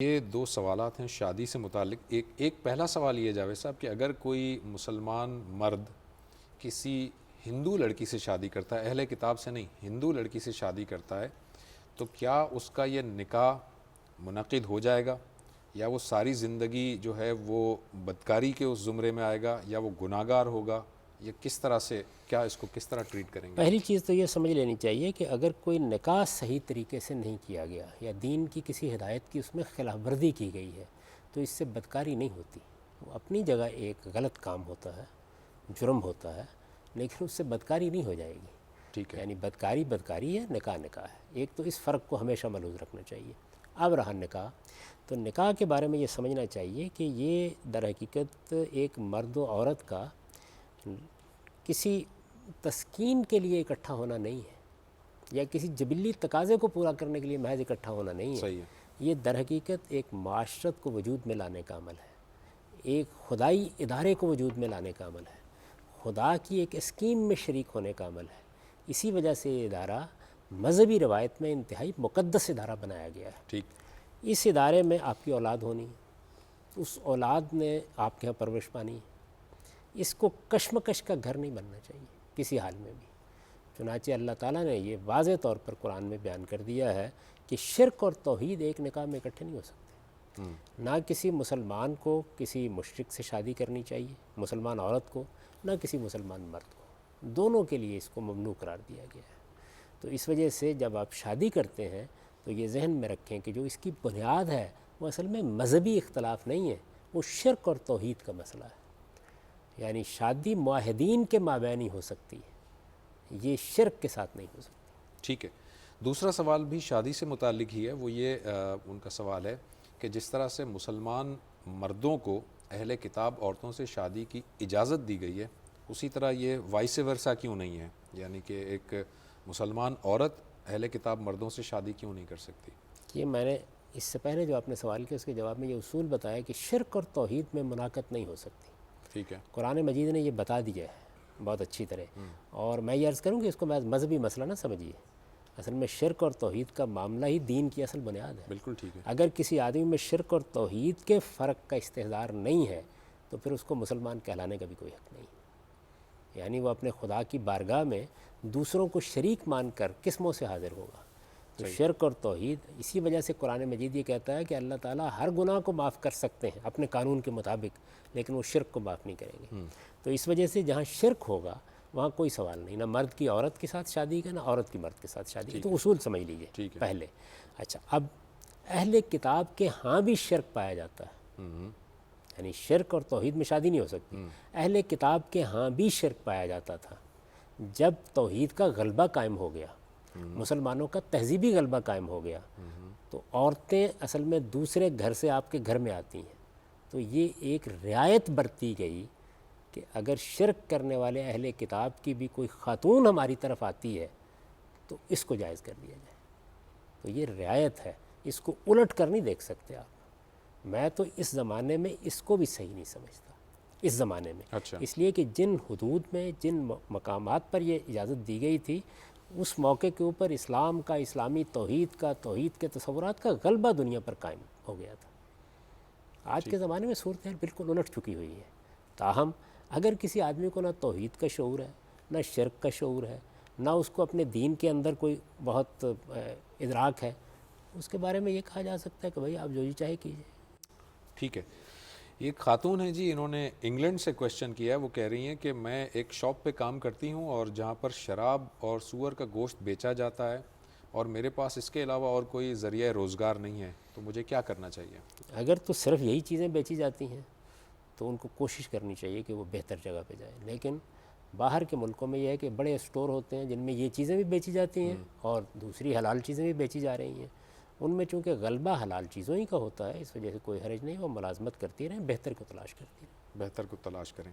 یہ دو سوالات ہیں شادی سے متعلق۔ ایک پہلا سوال یہ جاوید صاحب کہ اگر کوئی مسلمان مرد کسی ہندو لڑکی سے شادی کرتا ہے، اہل کتاب سے نہیں، ہندو لڑکی سے شادی کرتا ہے، تو کیا اس کا یہ نکاح منعقد ہو جائے گا، یا وہ ساری زندگی جو ہے وہ بدکاری کے اس زمرے میں آئے گا، یا وہ گناہگار ہوگا، یا کس طرح سے، کیا اس کو کس طرح ٹریٹ کریں گے؟ پہلی چیز تو یہ سمجھ لینی چاہیے کہ اگر کوئی نکاح صحیح طریقے سے نہیں کیا گیا یا دین کی کسی ہدایت کی اس میں خلاف ورزی کی گئی ہے تو اس سے بدکاری نہیں ہوتی۔ وہ اپنی جگہ ایک غلط کام ہوتا ہے، جرم ہوتا ہے، لیکن اس سے بدکاری نہیں ہو جائے گی۔ ٹھیک ہے، یعنی بدکاری بدکاری ہے، نکاح نکاح ہے۔ ایک تو اس فرق کو ہمیشہ ملحوظ رکھنا چاہیے۔ اب رہا نکاح، تو نکاح کے بارے میں یہ سمجھنا چاہیے کہ یہ در حقیقت ایک مرد و عورت کا کسی تسکین کے لیے اکٹھا ہونا نہیں ہے، یا کسی جبلی تقاضے کو پورا کرنے کے لیے محض اکٹھا ہونا نہیں ہے۔ صحیح ہے، یہ در حقیقت ایک معاشرت کو وجود میں لانے کا عمل ہے، ایک خدائی ادارے کو وجود میں لانے کا عمل ہے، خدا کی ایک اسکیم میں شریک ہونے کا عمل ہے۔ اسی وجہ سے یہ ادارہ مذہبی روایت میں انتہائی مقدس ادارہ بنایا گیا ہے۔ ٹھیک، اس ادارے میں آپ کی اولاد ہونی ہے، اس اولاد نے آپ کے یہاں پرورش پانی ہے۔ اس کو کشمکش کا گھر نہیں بننا چاہیے کسی حال میں بھی۔ چنانچہ اللہ تعالیٰ نے یہ واضح طور پر قرآن میں بیان کر دیا ہے کہ شرک اور توحید ایک نکاح میں اکٹھے نہیں ہو سکتے۔ نہ کسی مسلمان کو کسی مشرک سے شادی کرنی چاہیے، مسلمان عورت کو، نہ کسی مسلمان مرد کو، دونوں کے لیے اس کو ممنوع قرار دیا گیا ہے۔ تو اس وجہ سے جب آپ شادی کرتے ہیں تو یہ ذہن میں رکھیں کہ جو اس کی بنیاد ہے وہ اصل میں مذہبی اختلاف نہیں ہے، وہ شرک اور توحید کا مسئلہ ہے۔ یعنی شادی معاہدین کے مابین ہی ہو سکتی ہے، یہ شرک کے ساتھ نہیں ہو سکتی۔ ٹھیک ہے۔ دوسرا سوال بھی شادی سے متعلق ہی ہے، وہ یہ ان کا سوال ہے کہ جس طرح سے مسلمان مردوں کو اہل کتاب عورتوں سے شادی کی اجازت دی گئی ہے، اسی طرح یہ وائس ورثہ کیوں نہیں ہے؟ یعنی کہ ایک مسلمان عورت اہل کتاب مردوں سے شادی کیوں نہیں کر سکتی؟ یہ میں نے اس سے پہلے جو آپ نے سوال کیا اس کے جواب میں یہ اصول بتایا کہ شرک اور توحید میں مناقضت نہیں ہو سکتی۔ ٹھیک ہے، قرآن مجید نے یہ بتا دیا ہے بہت اچھی طرح، اور میں یہ عرض کروں کہ اس کو میں مذہبی مسئلہ نہ سمجھیے۔ اصل میں شرک اور توحید کا معاملہ ہی دین کی اصل بنیاد ہے۔ بالکل ٹھیک ہے، اگر کسی آدمی میں شرک اور توحید کے فرق کا استحضار نہیں ہے تو پھر اس کو مسلمان کہلانے کا بھی کوئی حق نہیں۔ یعنی وہ اپنے خدا کی بارگاہ میں دوسروں کو شریک مان کر قسموں سے حاضر ہوگا۔ تو شرک اور توحید، اسی وجہ سے قرآن مجید یہ کہتا ہے کہ اللہ تعالیٰ ہر گناہ کو معاف کر سکتے ہیں اپنے قانون کے مطابق، لیکن وہ شرک کو معاف نہیں کریں گے۔ تو اس وجہ سے جہاں شرک ہوگا وہاں کوئی سوال نہیں، نہ مرد کی عورت کے ساتھ شادی کا، نہ عورت کی مرد کے ساتھ شادی کا۔ تو اصول سمجھ لیجئے پہلے۔ اچھا، اب اہل کتاب کے ہاں بھی شرک پایا جاتا ہے، یعنی شرک اور توحید میں شادی نہیں ہو سکتی۔ اہل کتاب کے ہاں بھی شرک پایا جاتا تھا۔ جب توحید کا غلبہ قائم ہو گیا، مسلمانوں کا تہذیبی غلبہ قائم ہو گیا، تو عورتیں اصل میں دوسرے گھر سے آپ کے گھر میں آتی ہیں۔ تو یہ ایک رعایت برتی گئی کہ اگر شرک کرنے والے اہل کتاب کی بھی کوئی خاتون ہماری طرف آتی ہے تو اس کو جائز کر دیا جائے۔ تو یہ رعایت ہے، اس کو الٹ کر نہیں دیکھ سکتے آپ۔ میں تو اس زمانے میں اس کو بھی صحیح نہیں سمجھتا، اس زمانے میں۔ اچھا، اس لیے کہ جن حدود میں، جن مقامات پر یہ اجازت دی گئی تھی، اس موقع کے اوپر اسلام کا، اسلامی توحید کا، توحید کے تصورات کا غلبہ دنیا پر قائم ہو گیا تھا۔ آج کے زمانے میں صورتحال بالکل الٹ چکی ہوئی ہے۔ تاہم اگر کسی آدمی کو نہ توحید کا شعور ہے، نہ شرک کا شعور ہے، نہ اس کو اپنے دین کے اندر کوئی بہت ادراک ہے، اس کے بارے میں یہ کہا جا سکتا ہے کہ بھائی آپ جو جی چاہے کیجیے۔ ٹھیک ہے۔ یہ خاتون ہیں جی، انہوں نے انگلینڈ سے کویشچن کیا ہے۔ وہ کہہ رہی ہیں کہ میں ایک شاپ پہ کام کرتی ہوں اور جہاں پر شراب اور سور کا گوشت بیچا جاتا ہے، اور میرے پاس اس کے علاوہ اور کوئی ذریعہ روزگار نہیں ہے، تو مجھے کیا کرنا چاہیے؟ اگر تو صرف یہی چیزیں بیچی جاتی ہیں تو ان کو کوشش کرنی چاہیے کہ وہ بہتر جگہ پہ جائیں۔ لیکن باہر کے ملکوں میں یہ ہے کہ بڑے اسٹور ہوتے ہیں جن میں یہ چیزیں بھی بیچی جاتی ہیں اور دوسری حلال چیزیں بھی بیچی جا رہی ہیں۔ ان میں چونکہ غلبہ حلال چیزوں ہی کا ہوتا ہے، اس وجہ سے کوئی حرج نہیں، وہ ملازمت کرتی رہیں، بہتر کو تلاش کرتی رہیں۔ بہتر کو تلاش کریں۔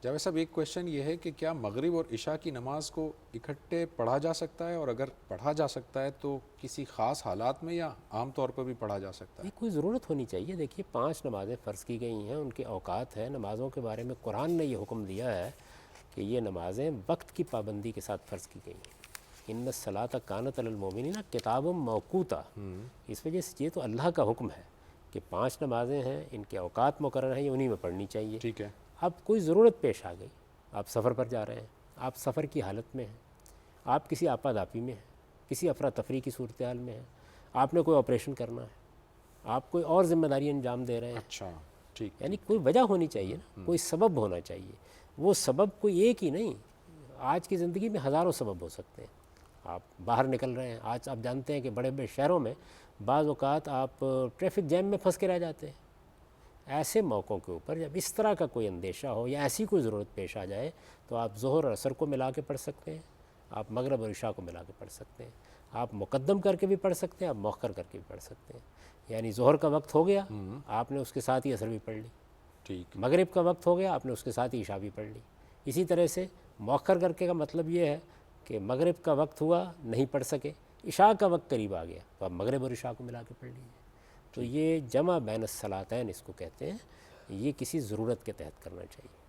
جاوید صاحب، ایک کویشچن یہ ہے کہ کیا مغرب اور عشاء کی نماز کو اکٹھے پڑھا جا سکتا ہے، اور اگر پڑھا جا سکتا ہے تو کسی خاص حالات میں، یا عام طور پر بھی پڑھا جا سکتا ہے؟ یہ کوئی ضرورت ہونی چاہیے۔ دیکھیے 5 نمازیں فرض کی گئی ہیں، ان کے اوقات ہیں۔ نمازوں کے بارے میں قرآن نے یہ حکم دیا ہے کہ یہ نمازیں وقت کی پابندی کے ساتھ فرض کی گئی ہیں۔ ان الصلاۃ کانت علی المؤمنین کتابا موقوتا۔ اس وجہ سے یہ تو اللہ کا حکم ہے کہ 5 نمازیں ہیں، ان کے اوقات مقرر ہیں، یہ انہی میں پڑھنی چاہیے۔ ٹھیک ہے، اب کوئی ضرورت پیش آ گئی، آپ سفر پر جا رہے ہیں، آپ سفر کی حالت میں ہیں، آپ کسی آپاداپی میں ہیں، کسی افراتفری کی صورتحال میں ہیں، آپ نے کوئی آپریشن کرنا ہے، آپ کوئی اور ذمہ داری انجام دے رہے ہیں، اچھا ٹھیک، یعنی کوئی وجہ ہونی چاہیے نا، کوئی سبب ہونا چاہیے۔ وہ سبب کوئی ایک ہی نہیں، آج کی زندگی میں ہزاروں سبب ہو سکتے ہیں۔ آپ باہر نکل رہے ہیں، آج آپ جانتے ہیں کہ بڑے بڑے شہروں میں بعض اوقات آپ ٹریفک جیم میں پھنس کے رہ جاتے ہیں۔ ایسے موقعوں کے اوپر جب اس طرح کا کوئی اندیشہ ہو یا ایسی کوئی ضرورت پیش آ جائے تو آپ ظہر اور عصر کو ملا کے پڑھ سکتے ہیں، آپ مغرب اور عشاء کو ملا کے پڑھ سکتے ہیں، آپ مقدم کر کے بھی پڑھ سکتے ہیں، آپ مؤخر کر کے بھی پڑھ سکتے ہیں۔ یعنی ظہر کا وقت ہو گیا، آپ نے اس کے ساتھ ہی عصر بھی پڑھ لی، ٹھیک، مغرب کا وقت ہو گیا، آپ نے اس کے ساتھ ہی عشاء بھی پڑھ لی۔ اسی طرح سے مؤخر کر کے کا مطلب یہ ہے کہ مغرب کا وقت ہوا نہیں پڑھ سکے، عشاء کا وقت قریب آ گیا تو آپ مغرب اور عشاء کو ملا کے پڑھ لیجیے۔ تو یہ جمع بین الصلاتین اس کو کہتے ہیں، یہ کسی ضرورت کے تحت کرنا چاہیے۔